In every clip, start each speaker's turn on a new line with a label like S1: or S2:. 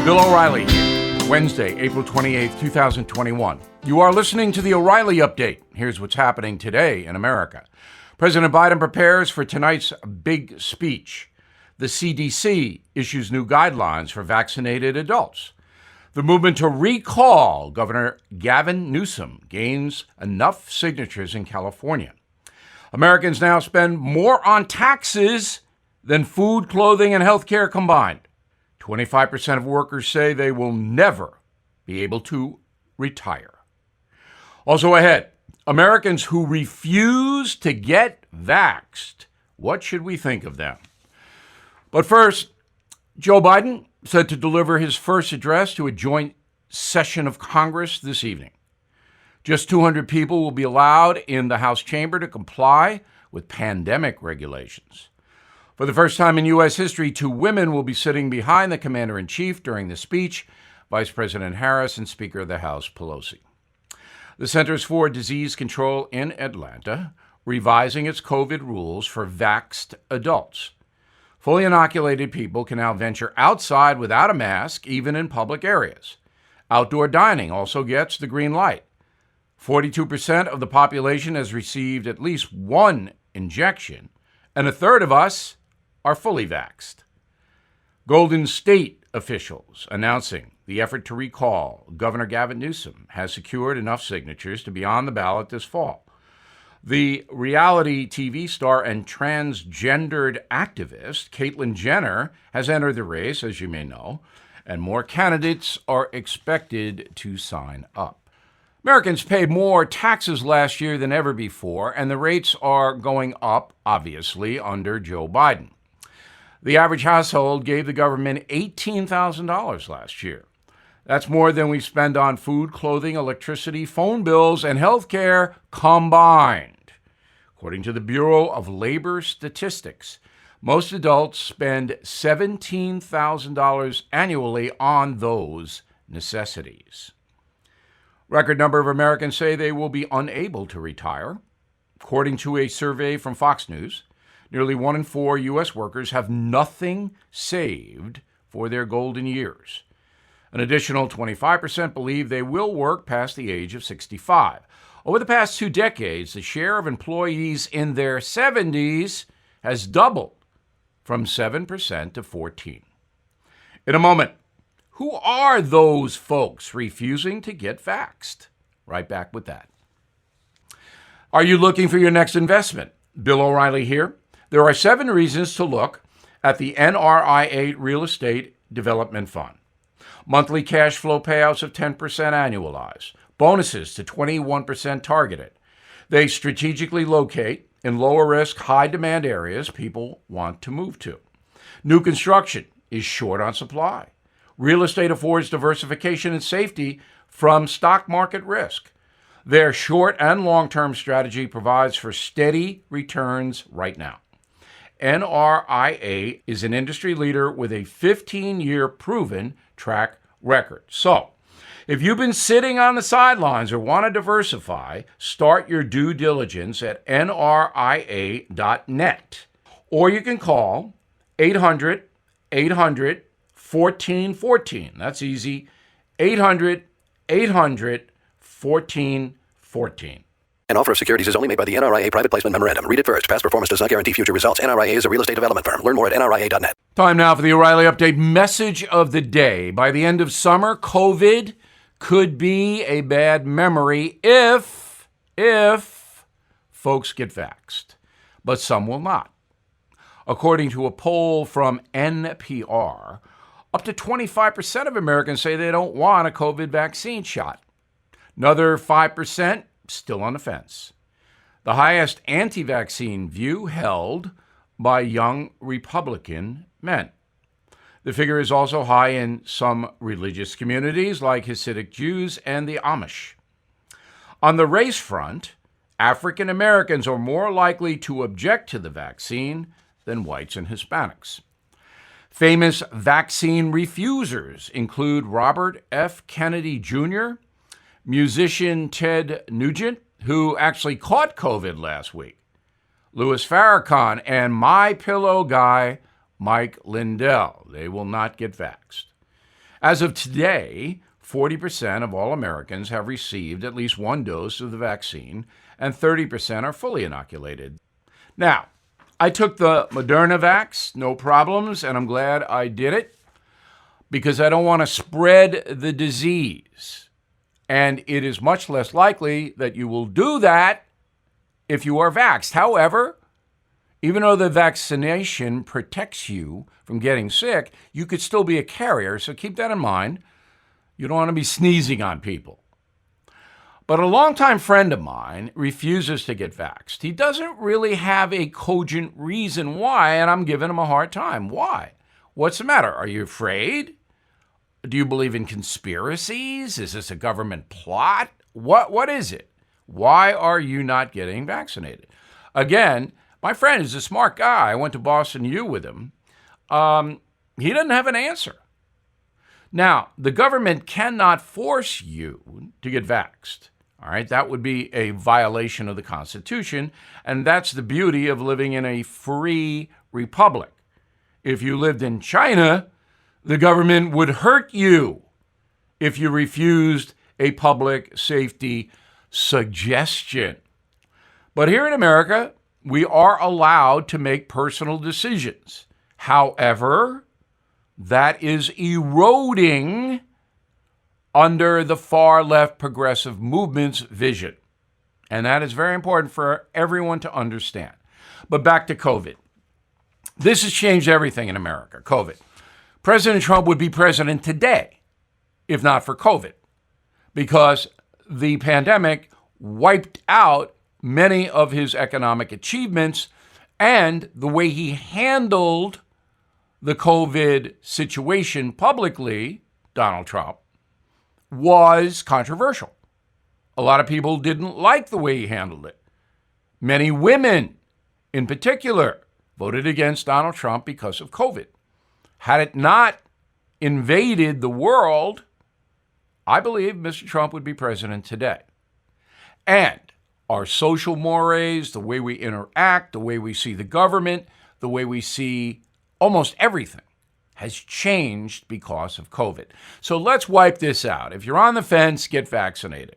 S1: Bill O'Reilly here, Wednesday, April 28th, 2021. You are listening to the O'Reilly Update. Here's what's happening today in America. President Biden prepares for tonight's big speech. The CDC issues new guidelines for vaccinated adults. The movement to recall Governor Gavin Newsom gains enough signatures in California. Americans now spend more on taxes than food, clothing, and health care combined. 25% of workers say they will never be able to retire. Also ahead, Americans who refuse to get vaxxed. What should we think of them? But first, Joe Biden set to deliver his first address to a joint session of Congress this evening. Just 200 people will be allowed in the House chamber to comply with pandemic regulations. For the first time in U.S. history, 2 women will be sitting behind the commander-in-chief during the speech, Vice President Harris and Speaker of the House Pelosi. The Centers for Disease Control in Atlanta revising its COVID rules for vaxxed adults. Fully inoculated people can now venture outside without a mask, even in public areas. Outdoor dining also gets the green light. 42% of the population has received at least one injection, and a third of us are fully vaxxed. Golden State officials announcing the effort to recall Governor Gavin Newsom has secured enough signatures to be on the ballot this fall. The reality TV star and transgendered activist Caitlyn Jenner has entered the race, as you may know, and more candidates are expected to sign up. Americans paid more taxes last year than ever before, and the rates are going up, obviously, under Joe Biden. The average household gave the government $18,000 last year. That's more than we spend on food, clothing, electricity, phone bills, and health care combined. According to the Bureau of Labor Statistics, most adults spend $17,000 annually on those necessities. Record number of Americans say they will be unable to retire. According to a survey from Fox News, nearly 1 in 4 U.S. workers have nothing saved for their golden years. An additional 25% believe they will work past the age of 65. Over the past 2 decades, the share of employees in their 70s has doubled from 7% to 14%. In a moment, who are those folks refusing to get vaxxed? Right back with that. Are you looking for your next investment? Bill O'Reilly here. There are 7 reasons to look at the NRIA Real Estate Development Fund. Monthly cash flow payouts of 10% annualized. Bonuses to 21% targeted. They strategically locate in lower-risk, high-demand areas people want to move to. New construction is short on supply. Real estate affords diversification and safety from stock market risk. Their short and long-term strategy provides for steady returns right now. NRIA is an industry leader with a 15-year proven track record. So, if you've been sitting on the sidelines or want to diversify, start your due diligence at nria.net. Or you can call 800-800-1414. That's easy. 800-800-1414.
S2: An offer of securities is only made by the NRIA Private Placement Memorandum. Read it first. Past performance does not guarantee future results. NRIA is a real estate development firm. Learn more at nria.net.
S1: Time now for the O'Reilly Update message of the day. By the end of summer, COVID could be a bad memory if folks get vaxxed. But some will not. According to a poll from NPR, up to 25% of Americans say they don't want a COVID vaccine shot. Another 5% still on the fence. The highest anti-vaccine view held by young Republican men. The figure is also high in some religious communities like Hasidic Jews and the Amish. On the race front, African Americans are more likely to object to the vaccine than whites and Hispanics. Famous vaccine refusers include Robert F. Kennedy Jr., musician Ted Nugent, who actually caught COVID last week, Louis Farrakhan, and My Pillow guy Mike Lindell. They will not get vaxxed. As of today, 40% of all Americans have received at least one dose of the vaccine, and 30% are fully inoculated. Now, I took the Moderna vax, no problems, and I'm glad I did it because I don't want to spread the disease. And it is much less likely that you will do that if you are vaxxed. However, even though the vaccination protects you from getting sick, you could still be a carrier, so keep that in mind. You don't want to be sneezing on people. But a longtime friend of mine refuses to get vaxxed. He doesn't really have a cogent reason why, and I'm giving him a hard time. Why? What's the matter? Are you afraid? Do you believe in conspiracies? Is this a government plot? What is it? Why are you not getting vaccinated? Again, my friend is a smart guy. I went to Boston U with him. He doesn't have an answer. Now, the government cannot force you to get vaxxed. All right, that would be a violation of the Constitution, and that's the beauty of living in a free republic. If you lived in China, the government would hurt you if you refused a public safety suggestion. But here in America, we are allowed to make personal decisions. However, that is eroding under the far left progressive movement's vision. And that is very important for everyone to understand. But back to COVID. This has changed everything in America, COVID. President Trump would be president today if not for COVID, because the pandemic wiped out many of his economic achievements, and the way he handled the COVID situation publicly, Donald Trump, was controversial. A lot of people didn't like the way he handled it. Many women, in particular, voted against Donald Trump because of COVID. Had it not invaded the world, I believe Mr. Trump would be president today. And our social mores, the way we interact, the way we see the government, the way we see almost everything has changed because of COVID. So let's wipe this out. If you're on the fence, get vaccinated.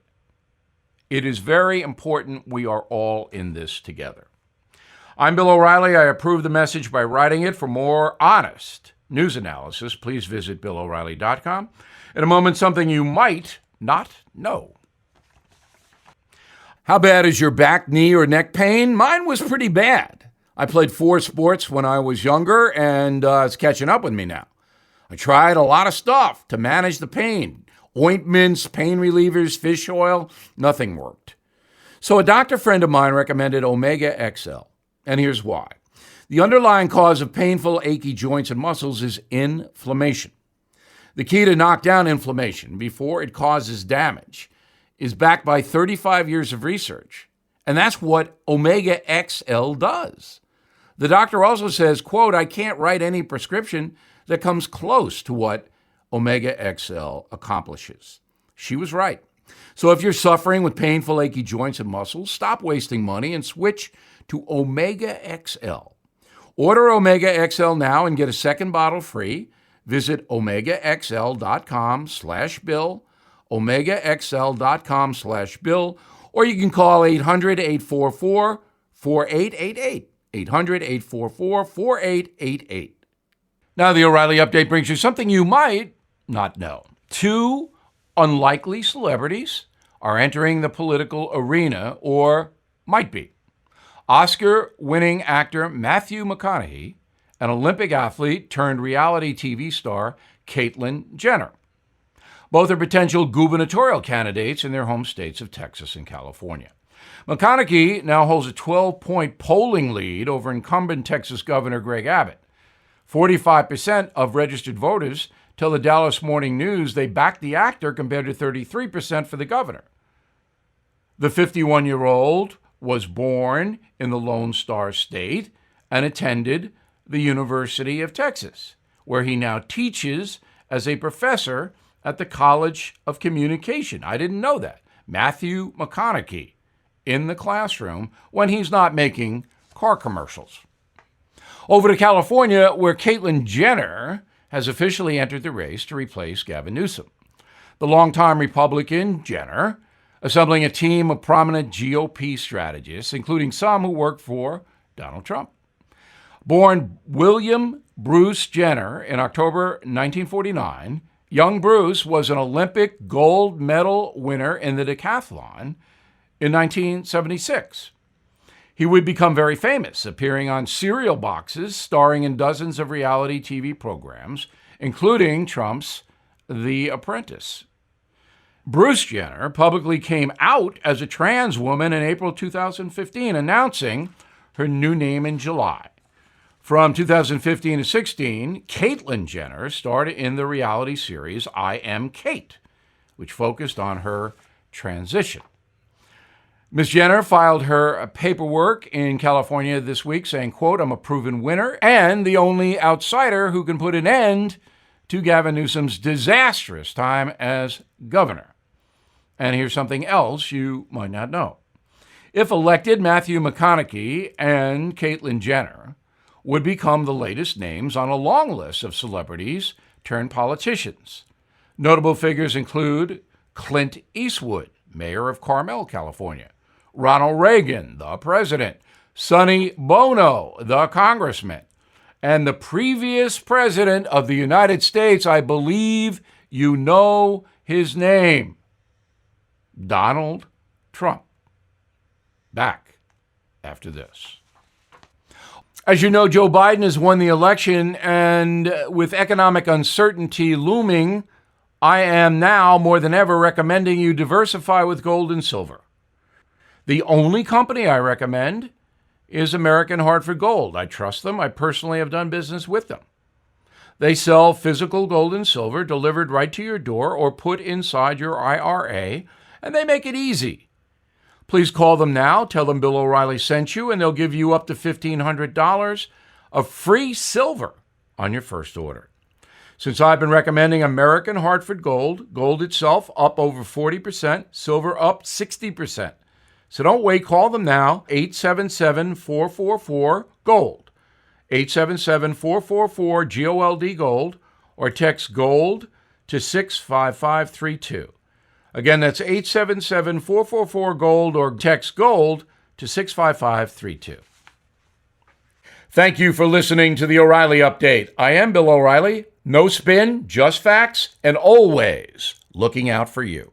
S1: It is very important we are all in this together. I'm Bill O'Reilly. I approve the message by writing it. For more honest news analysis, please visit BillO'Reilly.com. In a moment, something you might not know. How bad is your back, knee, or neck pain? Mine was pretty bad. I played 4 sports when I was younger, and it's catching up with me now. I tried a lot of stuff to manage the pain. Ointments, pain relievers, fish oil, nothing worked. So a doctor friend of mine recommended Omega XL, and here's why. The underlying cause of painful, achy joints and muscles is inflammation. The key to knock down inflammation before it causes damage is backed by 35 years of research, and that's what Omega XL does. The doctor also says, quote, I can't write any prescription that comes close to what Omega XL accomplishes. She was right. So if you're suffering with painful, achy joints and muscles, stop wasting money and switch to Omega XL. Order Omega XL now and get a second bottle free. Visit OmegaXL.com/Bill, OmegaXL.com/Bill, or you can call 800-844-4888. 800-844-4888. Now, the O'Reilly Update brings you something you might not know. 2 unlikely celebrities are entering the political arena, or might be. Oscar-winning actor Matthew McConaughey and Olympic athlete turned reality TV star Caitlyn Jenner. Both are potential gubernatorial candidates in their home states of Texas and California. McConaughey now holds a 12-point polling lead over incumbent Texas Governor Greg Abbott. 45% of registered voters tell the Dallas Morning News they backed the actor compared to 33% for the governor. The 51-year-old was born in the Lone Star State and attended the University of Texas, where he now teaches as a professor at the College of Communication. I didn't know that. Matthew McConaughey in the classroom when he's not making car commercials. Over to California, where Caitlyn Jenner has officially entered the race to replace Gavin Newsom. The longtime Republican, Jenner, assembling a team of prominent GOP strategists, including some who worked for Donald Trump. Born William Bruce Jenner in October 1949, young Bruce was an Olympic gold medal winner in the decathlon in 1976. He would become very famous, appearing on cereal boxes, starring in dozens of reality TV programs, including Trump's The Apprentice. Bruce Jenner publicly came out as a trans woman in April 2015, announcing her new name in July. From 2015 to 16, Caitlyn Jenner starred in the reality series I Am Kate, which focused on her transition. Ms. Jenner filed her paperwork in California this week saying, quote, "I'm a proven winner and the only outsider who can put an end to Gavin Newsom's disastrous time as governor." And here's something else you might not know. If elected, Matthew McConaughey and Caitlyn Jenner would become the latest names on a long list of celebrities turned politicians. Notable figures include Clint Eastwood, mayor of Carmel, California; Ronald Reagan, the president; Sonny Bono, the congressman; and the previous president of the United States. I believe you know his name, Donald Trump. Back after this. As you know, Joe Biden has won the election, and with economic uncertainty looming, I am now more than ever recommending you diversify with gold and silver. The only company I recommend is American Hartford Gold. I trust them. I personally have done business with them. They sell physical gold and silver delivered right to your door or put inside your IRA, and they make it easy. Please call them now. Tell them Bill O'Reilly sent you, and they'll give you up to $1,500 of free silver on your first order. Since I've been recommending American Hartford Gold, gold itself up over 40%, silver up 60%. So don't wait. Call them now, 877-444-GOLD, 877-444-GOLD, GOLD, or text GOLD to 65532. Again, that's 877-444-GOLD, or text GOLD to 65532. Thank you for listening to the O'Reilly Update. I am Bill O'Reilly. No spin, just facts, and always looking out for you.